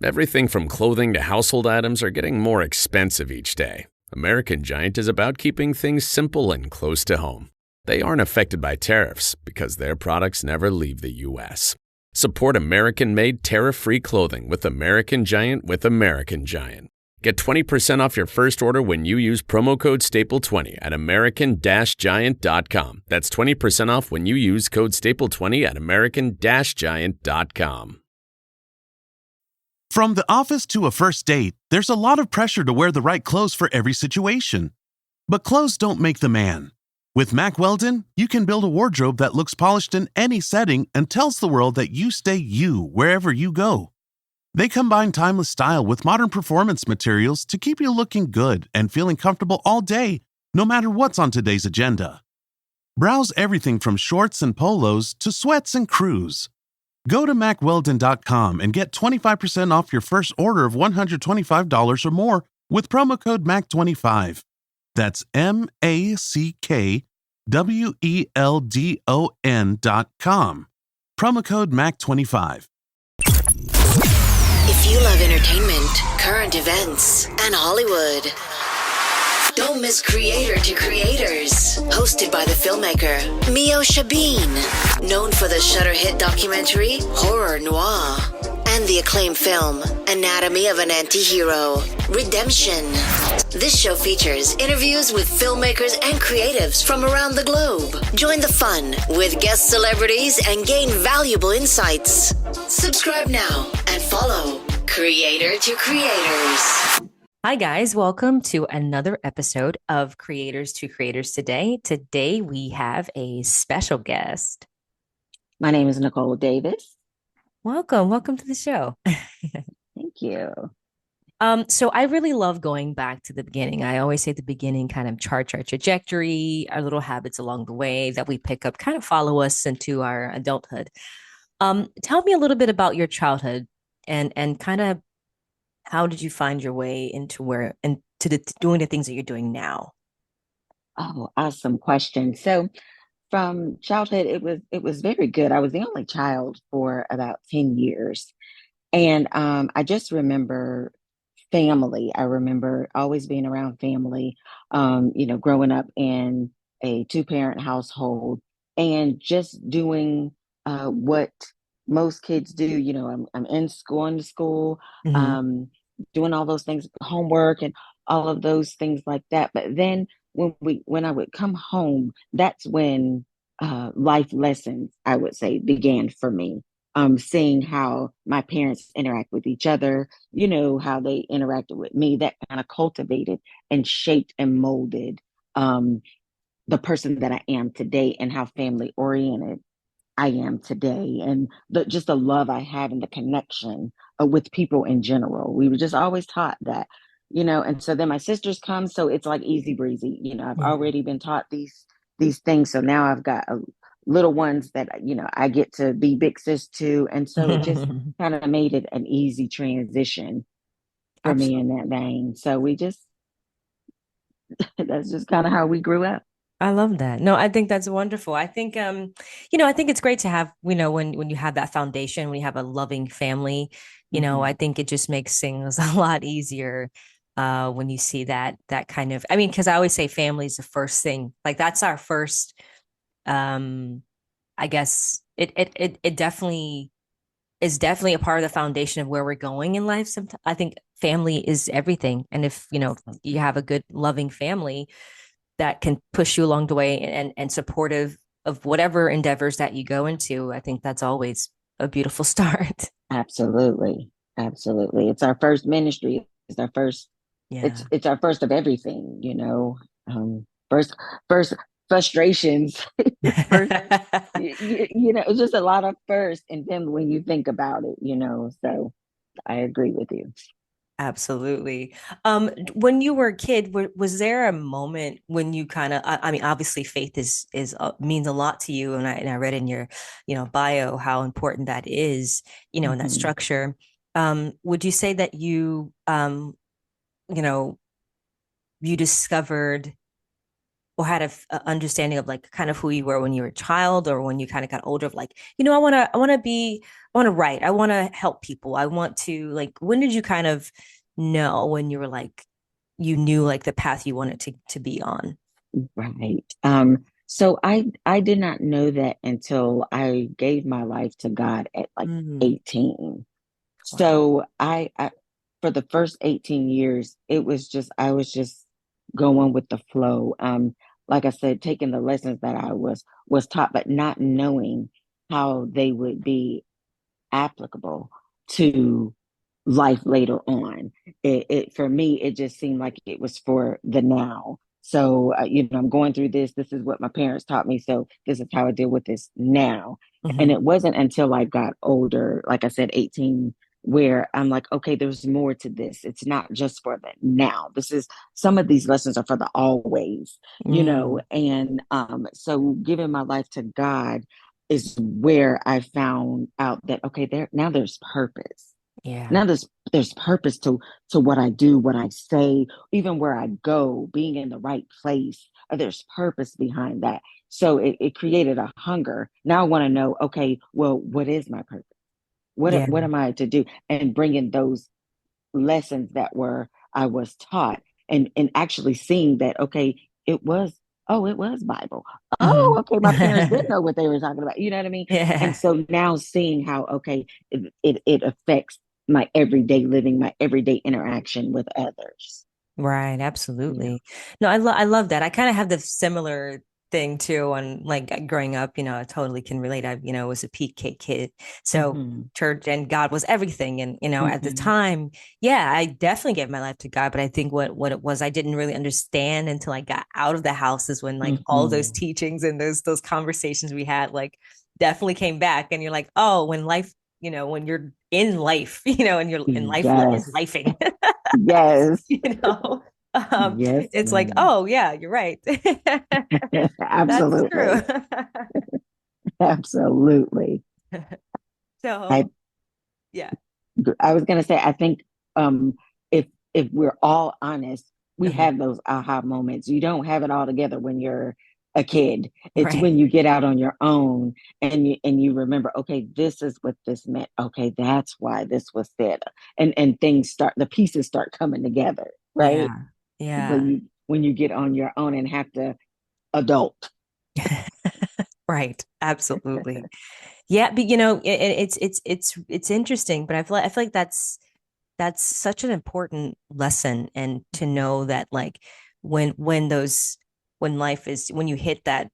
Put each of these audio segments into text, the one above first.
Everything from clothing to household items are getting more expensive each day. American Giant is about keeping things simple and close to home. They aren't affected by tariffs because their products never leave the U.S. Support American-made tariff-free clothing with American Giant with American Giant. Get 20% off your first order when you use promo code STAPLE20 at american-giant.com. That's 20% off when you use code STAPLE20 at american-giant.com. From the office to a first date, there's a lot of pressure to wear the right clothes for every situation. But clothes don't make the man. With Mack Weldon, you can build a wardrobe that looks polished in any setting and tells the world that you stay you wherever you go. They combine timeless style with modern performance materials to keep you looking good and feeling comfortable all day, no matter what's on today's agenda. Browse everything from shorts and polos to sweats and crews. Go to MackWeldon.com and get 25% off your first order of $125 or more with promo code MACK25. That's MackWeldon.com. Promo code MACK25. If you love entertainment, current events, and Hollywood, don't miss Creator to Creators, hosted by the filmmaker Meosha, known for the Shudder hit documentary Horror Noir and the acclaimed film Anatomy of an Anti-Hero, Redemption. This show features interviews with filmmakers and creatives from around the globe. Join the fun with guest celebrities and gain valuable insights. Subscribe now and follow Creator to Creators. Hi, guys. Welcome to another episode of Creators to Creators today. Today, we have a special guest. My name is Nicole Davis. Welcome. Welcome to the show. Thank you. So I really love going back to the beginning. I always say the beginning kind of charts our trajectory, our little habits along the way that we pick up, kind of follow us into our adulthood. Tell me a little bit about your childhood and kind of how did you find your way into doing the things that you're doing now? Oh, awesome question. So from childhood, it was very good. I was the only child for about 10 years. And I just remember family. I remember always being around family, growing up in a two-parent household and just doing what most kids do. I'm going to school, Mm-hmm. doing all those things, homework and all of those things like that. But then when I would come home, that's when life lessons, I would say, began for me. Seeing how my parents interact with each other, how they interacted with me, that kind of cultivated and shaped and molded the person that I am today and how family oriented I am today, and just the love I have and the connection with people in general. We were just always taught that, and so then my sisters come, so it's like easy breezy. I've already been taught these things, so now I've got little ones that I get to be big sis to, and so it just kind of made it an easy transition for me in that vein. So we just that's just kind of how we grew up. I love that. No, I think that's wonderful. I think, I think it's great to have, when you have that foundation, when you have a loving family, I think it just makes things a lot easier when you see that kind of, because I always say family is the first thing, like that's our first, I guess it definitely is definitely a part of the foundation of where we're going in life. Sometimes I think family is everything. And if, you have a good loving family, that can push you along the way and supportive of whatever endeavors that you go into. I think that's always a beautiful start. Absolutely. Absolutely. It's our first ministry. It's our first, it's our first of everything, first frustrations, first, it's just a lot of first. And then when you think about it, so I agree with you. Absolutely. When you were a kid, was there a moment when you kind of, obviously faith is means a lot to you. And I read in your, bio, how important that is, in that structure. Would you say that you, you discovered or had a understanding of like kind of who you were when you were a child or when you kind of got older of like, I want to want to write. I want to help people. I want to like, when did you kind of know when you were like, you knew like the path you wanted to be on? Right. So I did not know that until I gave my life to God at like Mm, 18. wow. So I for the first 18 years, it was just I was just going with the flow. Like I said, taking the lessons that I was taught, but not knowing how they would be applicable to life later on. It for me, it just seemed like it was for the now. So, I'm going through this. This is what my parents taught me. So this is how I deal with this now. And Hmm. it wasn't until I got older, like I said, 18, where I'm like, okay, there's more to this. It's not just for the now. This is some of these lessons are for the always, Mm, and so giving my life to God is where I found out that okay, there's purpose. yeah. Now there's purpose to what I do, what I say, even where I go, being in the right place. There's purpose behind that. So it created a hunger. Now I want to know, okay, well, what is my purpose? Yeah. What am I to do? And bringing those lessons that were I was taught and actually seeing that okay it was Bible. Oh, Hmm. okay, my parents did know what they were talking about, you know what I mean? And Yeah. so now seeing how okay it affects my everyday living, my everyday interaction with others. Right, Yeah. absolutely. No, I love that. I kind of have the similar thing too. On like growing up, I totally can relate. I was a PK kid, so Hmm. church and God was everything. And at the Hmm. time, yeah, I definitely gave my life to God. But I think what it was, I didn't really understand until I got out of the house is when like all those Hmm. teachings and those conversations we had like definitely came back. And you're like, oh, when life, when you're in life, and you're in life, Yes. lifing. Yes. you know Yes, it's like, ma'am. oh yeah, you're right. That's true. Absolutely. Absolutely. I So yeah. I was gonna say, I think um, if we're all honest, we Uh-huh. have those aha moments. You don't have it all together when you're a kid. It's Right. when you get out on your own and you remember, okay, this is what this meant. Okay, that's why this was said, and things start the pieces start coming together, right? Yeah. Yeah. When you get on your own and have to adult. Right, absolutely. Yeah, but it's interesting, but I feel like that's such an important lesson, and to know that like when life is when you hit that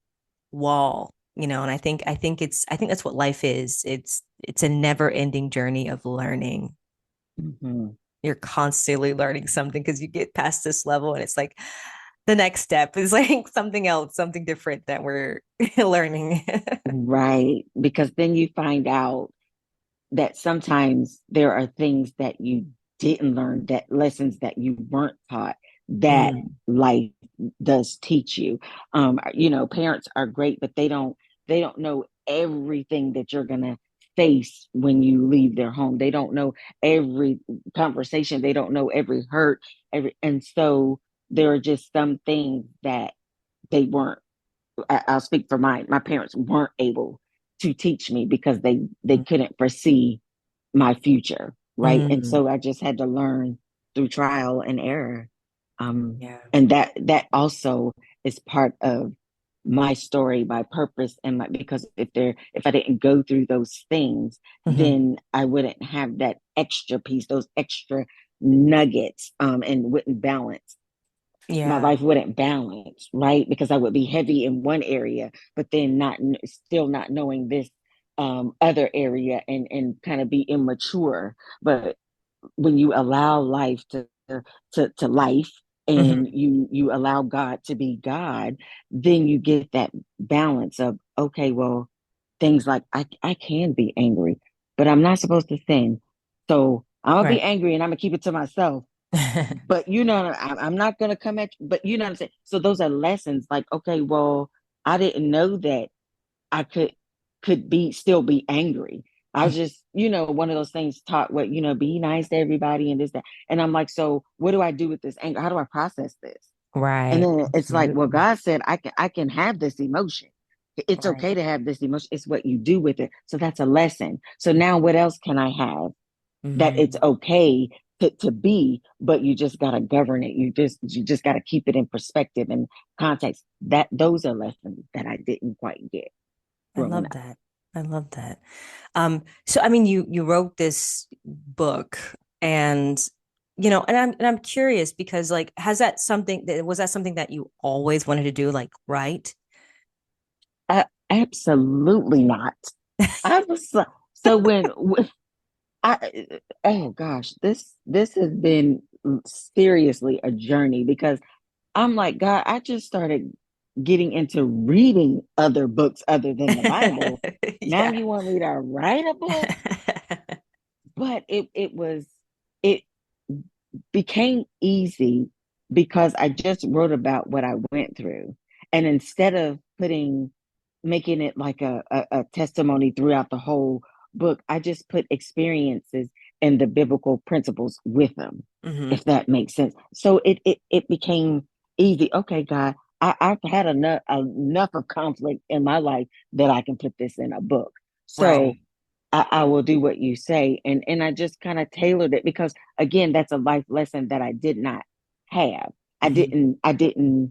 wall, and I think that's what life is. It's a never ending journey of learning. Mhm. You're constantly learning something because you get past this level and it's like the next step is like something else, something different that we're learning. Right, because then you find out that sometimes there are things that you didn't learn, that lessons that you weren't taught that Mm, life does teach you. Parents are great, but they don't know everything that you're gonna face when you leave their home. They don't know every conversation, they don't know every hurt, and so there are just some things that they weren't I'll speak for my parents weren't able to teach me because they mm, couldn't foresee my future, right? And mm, so I just had to learn through trial and error. yeah. And that also is part of my story, my purpose, and my because if I didn't go through those things, Hmm. then I wouldn't have that extra piece, those extra nuggets, and wouldn't balance my Yeah. life wouldn't balance, right? Because I would be heavy in one area, but then not still not knowing this other area and kind of be immature. But when you allow life to life and Hmm. you allow God to be God, then you get that balance of okay, well, things like I can be angry, but I'm not supposed to sin. So I'm gonna be Right. angry and I'm gonna keep it to myself, but I'm not going to come at you, but you know what I'm saying? So those are lessons like, okay, well, I didn't know that I could still be angry. I was just, one of those things taught what, be nice to everybody and this, that. And I'm like, so what do I do with this anger? How do I process this? And Right. then it's like, well, Absolutely. God said I can have this emotion. It's Right. okay to have this emotion. It's what you do with it. So that's a lesson. So now what else can I have that it's Hmm. okay to be, but you just got to govern it. You just got to keep it in perspective and context. That those are lessons that I didn't quite get I growing love up. that. I love that. So I mean, you wrote this book, and and I'm curious because like, was that something that you always wanted to do, like write? Absolutely not. I was so when I oh gosh, this has been seriously a journey because I'm like, God, I just started getting into reading other books other than the Bible. Now Yeah. you want me to write a book? But it became easy because I just wrote about what I went through. And instead of making it like a testimony throughout the whole book, I just put experiences and the biblical principles with them, Hmm. if that makes sense. So it became easy. Okay, God, I've had enough of conflict in my life that I can put this in a book. So Right. I will do what you say. And I just kind of tailored it because again, that's a life lesson that I did not have. Hmm.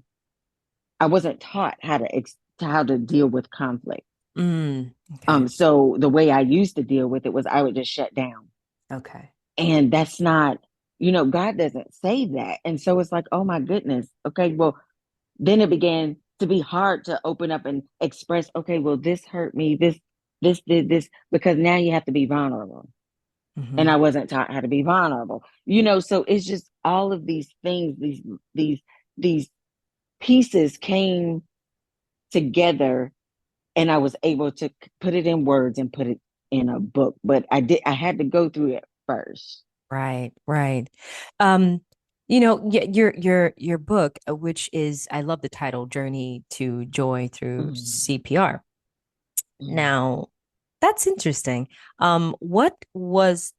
I wasn't taught how to deal with conflict. Okay. So the way I used to deal with it was I would just shut down. Okay. And that's not, God doesn't say that. And so it's like, oh my goodness. Okay, well, then it began to be hard to open up and express, okay, well, this hurt me, this did this, because now you have to be vulnerable. And Hmm. I wasn't taught how to be vulnerable. So it's just all of these things, these these pieces came together, and I was able to put it in words and put it in a book. But I had to go through it first. Right. Right. Um, your book, which is, I love the title, Journey to Joy Through Mm, CPR. mm. Now, that's interesting. What was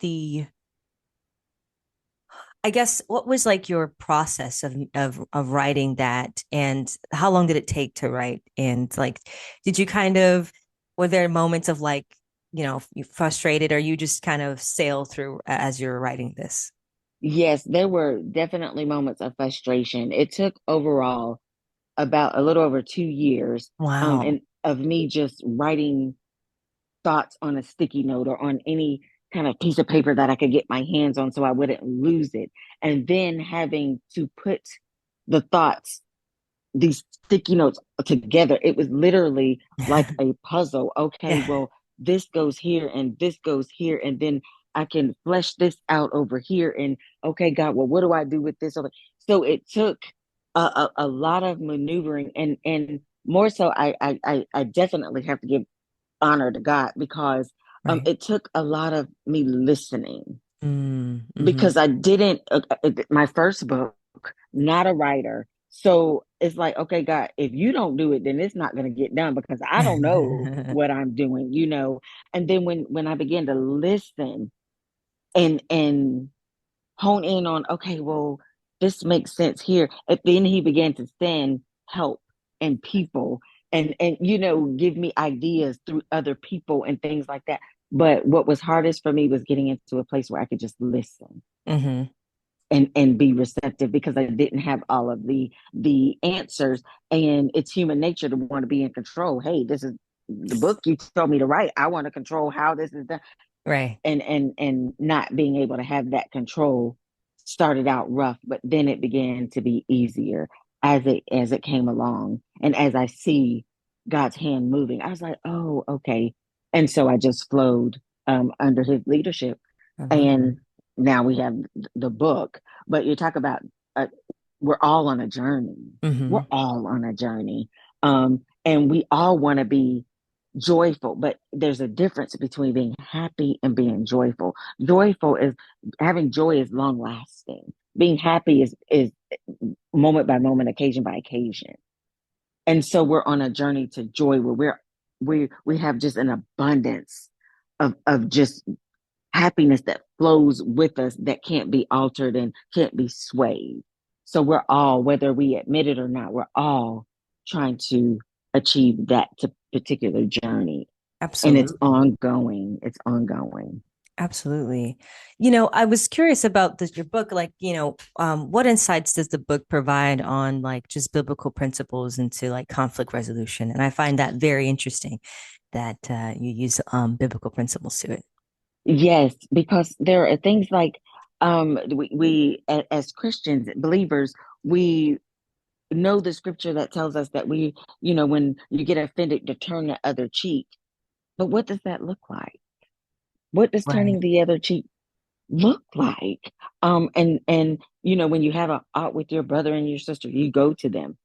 I guess, what was like your process of writing that, and how long did it take to write? And like, did you kind of were there moments of like, you frustrated, or you just kind of sail through as you're writing this? Yes, there were definitely moments of frustration. It took overall about a little over 2 years, Wow. and of me just writing thoughts on a sticky note or on any kind of piece of paper that I could get my hands on so I wouldn't lose it. And then having to put the thoughts, these sticky notes together. It was literally like a puzzle. Okay, Yeah. well, this goes here and this goes here. And then I can flesh this out over here. And okay, God, well, what do I do with this? So it took a lot of maneuvering, and more so, I definitely have to give honor to God because Right. it took a lot of me listening Mm-hmm. because I didn't, my first book, not a writer. So it's like, okay, God, if you don't do it, then it's not going to get done because I don't know what I'm doing. And then when I began to listen and hone in on, okay, well, this makes sense here. And then he began to send help and people and give me ideas through other people and things like that. But what was hardest for me was getting into a place where I could just listen Hmm. and be receptive because I didn't have all of the answers. And it's human nature to want to be in control. Hey, this is the book you told me to write. I want to control how this is done, Right. and not being able to have that control started out rough, but then it began to be easier as it came along, and as I see God's hand moving, I was like, oh, okay. And so I just flowed under his leadership, I love that. and now we have the book. But you talk about uh, we're all on a journey. We're Hmm. all on a journey, and we all want to be joyful, but there's a difference between being happy and being joyful. Joyful is having joy is long lasting. Being happy is moment by moment, occasion by occasion. And so we're on a journey to joy where we have just an abundance of just happiness that flows with us that can't be altered and can't be swayed. So we're all, whether we admit it or not, we're all trying to achieve that particular journey, and it's Absolutely. ongoing. It's ongoing. Absolutely. I was curious about your book, like, what insights does the book provide on like just biblical principles into like conflict resolution? And I find that very interesting that you use biblical principles to it. Yes, because there are things like as Christians, believers, we know the scripture that tells us that when you get offended, to turn the other cheek. But what does that look like? What does Right. turning the other cheek look like? And when you have a out with your brother and your sister, you go to them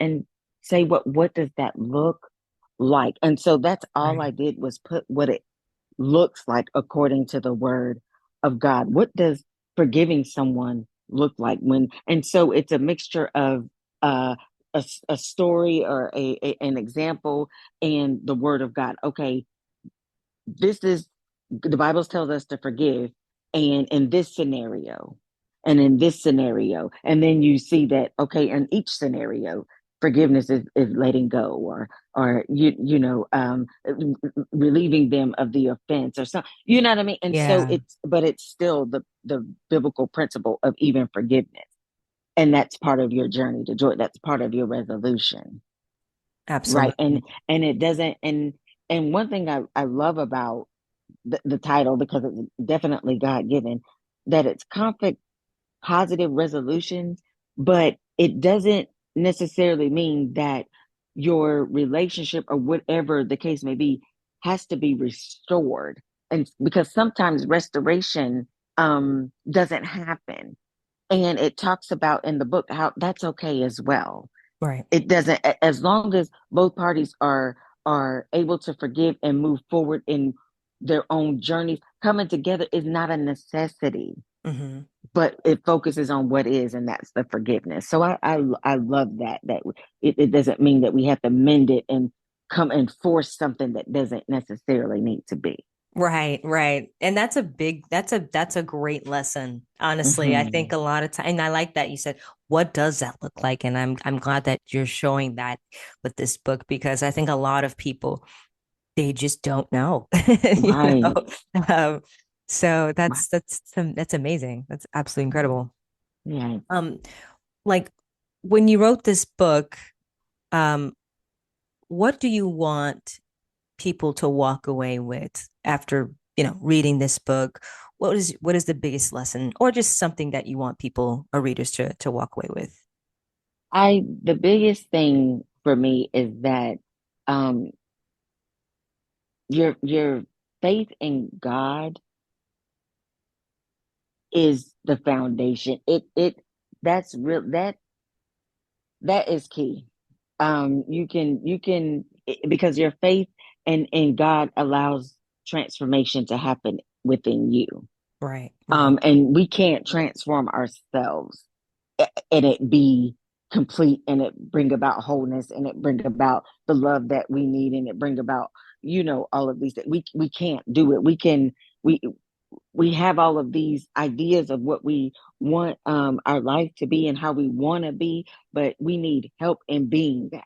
and say what does that look like? And so that's all Right. I did was put what it looks like according to the word of God. What does forgiving someone look like and so it's a mixture of uh a story or an example and the word of God. Okay, this is the Bible tells us to forgive, and in this scenario, and in this scenario, and then you see that okay, in each scenario, forgiveness is letting go, or relieving them of the offense, or something. You know what I mean? And so Yeah, it's still the biblical principle of even forgiveness, and that's part of your journey to joy. That's part of your resolution, right? And absolutely. it doesn't and one thing I love about the title, because it's definitely God given, that it's conflict positive resolutions, but it doesn't necessarily mean that your relationship or whatever the case may be has to be restored. And because sometimes restoration doesn't happen. And it talks about in the book how that's okay as well. Right. It doesn't, as long as both parties are able to forgive and move forward in their own journeys. Coming together is not a necessity, Hmm. but it focuses on what is, and that's the forgiveness. So I love that it doesn't mean that we have to mend it and come and force something that doesn't necessarily need to be. Right, right. And that's a great lesson. Honestly, I think Hmm. a lot of time, and I like that you said, what does that look like? And I'm glad that you're showing that with this book because I think a lot of people they just don't know, you know. Right. Um, so Right. that's amazing. That's absolutely incredible. Yeah. Um, like when you wrote this book, um, what do you want people to walk away with after, reading this book? What is the biggest lesson or just something that you want people or readers to walk away with? The biggest thing for me is that um your faith in God is the foundation. It that's real that is key. You can because your faith in God allows transformation to happen within you. Right, right. And we can't transform ourselves and it be complete and it bring about wholeness and it bring about the love that we need and it bring about all of these things. We can't do it. We we have all of these ideas of what we want our life to be and how we want to be, but we need help in being that,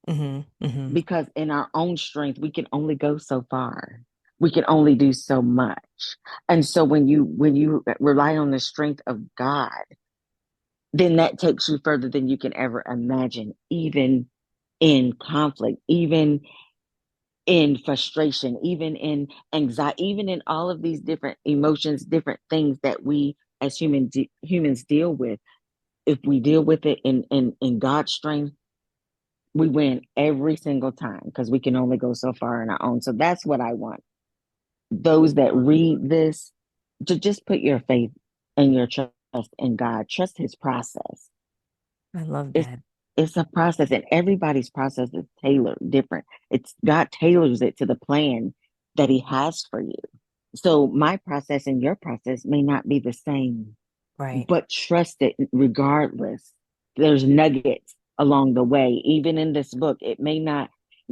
Hmm. Hmm. because in our own strength we can only go so far. We can only do so much. And so when you rely on the strength of God, then that takes you further than you can ever imagine, even in conflict, even in frustration, even in anxiety, even in all of these different emotions, different things that we as humans deal with. If we deal with it in God's strength, we win every single time because we can only go so far on our own. So that's what I want those that read this to just put your faith and your trust in God. Trust His process. I love It's that. it's a process, and everybody's process is tailored different. It's God tailors it to the plan that He has for you. So my process and your process may not be the same, Right. but trust it regardless. There's nuggets along the way. Even in this book, you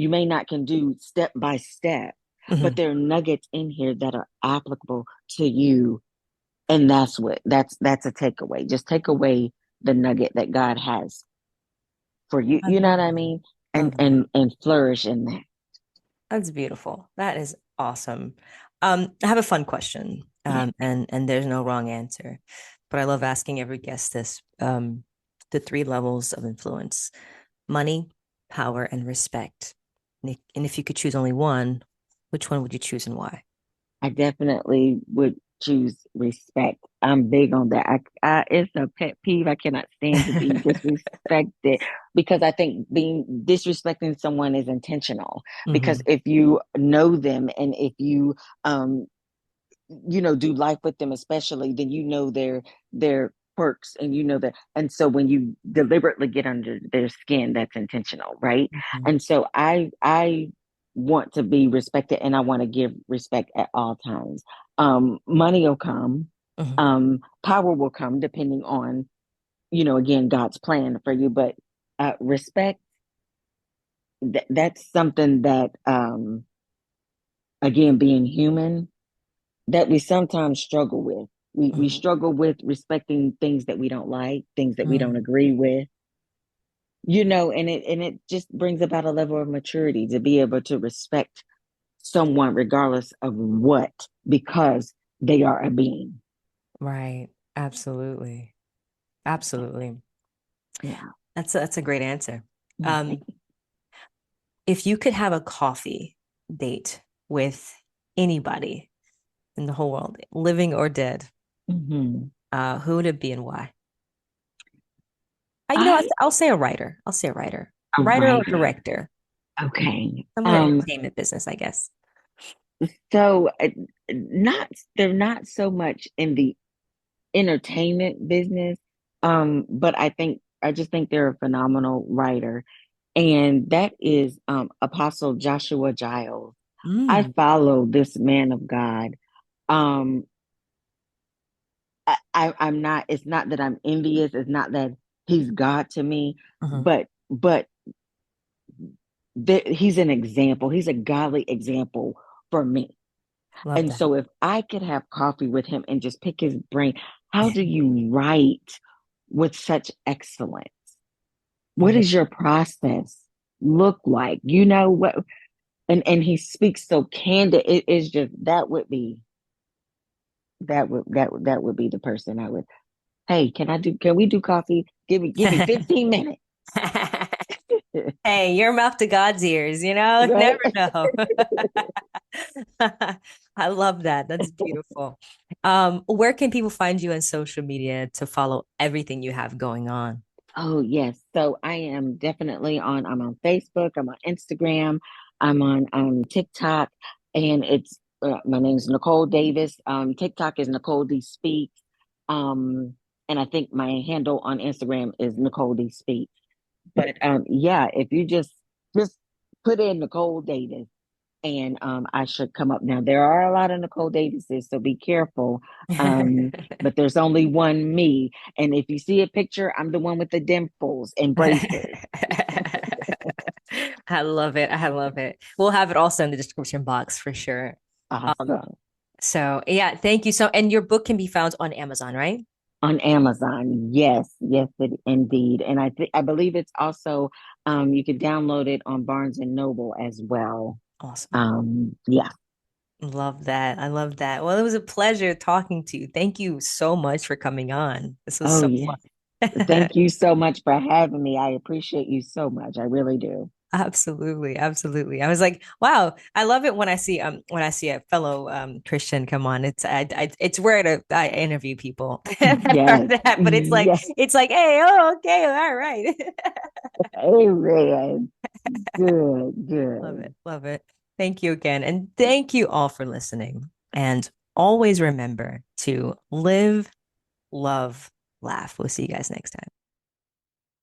may not can do step by step, but Hmm. there are nuggets in here that are applicable to you. And that's a takeaway. Just take away the nugget that God has for you. I You know love what I that. mean? and Love that. and flourish in that. That's beautiful. That is awesome. I have a fun question, Yeah, and there's no wrong answer, but I love asking every guest this. The three levels of influence: money, power, and respect. And if you could choose only one, which one would you choose and why? I definitely would choose respect. I'm big on that. It's a pet peeve. I cannot stand to be disrespected because I think being disrespecting someone is intentional. Because Hmm. if you know them and if you um do life with them, especially, then their quirks, and that. And so when you deliberately get under their skin, that's intentional, right? Hmm. And so I want to be respected, and I want to give respect at all times. Money will come, Hmm. power will come, depending on, again, God's plan for you. But respect, that's something that, again, being human, that we sometimes struggle with. We Hmm. struggle with respecting things that we don't like, things that we don't Hmm. agree with, and it just brings about a level of maturity to be able to respect someone regardless of what, because they are a being. Right. Absolutely. Absolutely. Yeah. That's a great answer. Um, if you could have a coffee date with anybody in the whole world, living or dead, Hmm. who would it be and why? I I'll say a writer. I'll say A writer or writer. director, Okay. someone in the entertainment business, I guess. So not they're not so much in the entertainment business, but I just think they're a phenomenal writer, and that is Apostle Joshua Giles. I Mm. follow this man of God. Um, I'm not. It's not that I'm envious. It's not that he's God to me, Mhm. but he's an example. He's a godly example for me. Love And that. so, if I could have coffee with him and just pick his brain, how do you write with such excellence? What Yeah. does your process look like? You know what? And he speaks so candid. It is just that would be the person I would. Hey, can we do coffee? Give me 15 minutes. Hey, your mouth to God's ears, Right? never know. I love that. That's beautiful. Where can people find you on social media to follow everything you have going on? Oh, yes. So I'm on Facebook, I'm on Instagram, I'm on TikTok, and my name's Nicole Davis. TikTok is Nicole D Speaks. Um, and I think my handle on Instagram is Nicole D Speaks. But yeah, if you just put in Nicole Davis, and I should come up. Now there are a lot of Nicole Davises, so be careful. But there's only one me, and if you see a picture, I'm the one with the dimples and braces. I love it. I love it. We'll have it also in the description box for sure. Um, Awesome. so yeah, thank you. So, and your book can be found on Amazon, right? On Amazon, yes, yes, indeed, and I believe it's also you can download it on Barnes and Noble as well. Awesome. Yeah. Love that. I love that. Well, it was a pleasure talking to you. Thank you so much for coming on. This was Oh, so yes. fun. Thank you so much for having me. I appreciate you so much. I really do. Absolutely, absolutely. I was like, wow, I love it when I see a fellow Christian come on. It's rare to I interview people that are Yes, that, but yes. it's like, hey, oh, okay, all right. Amen. Good, Love it, good. love it. Thank you again, and thank you all for listening. And always remember to live, love, laugh. We'll see you guys next time.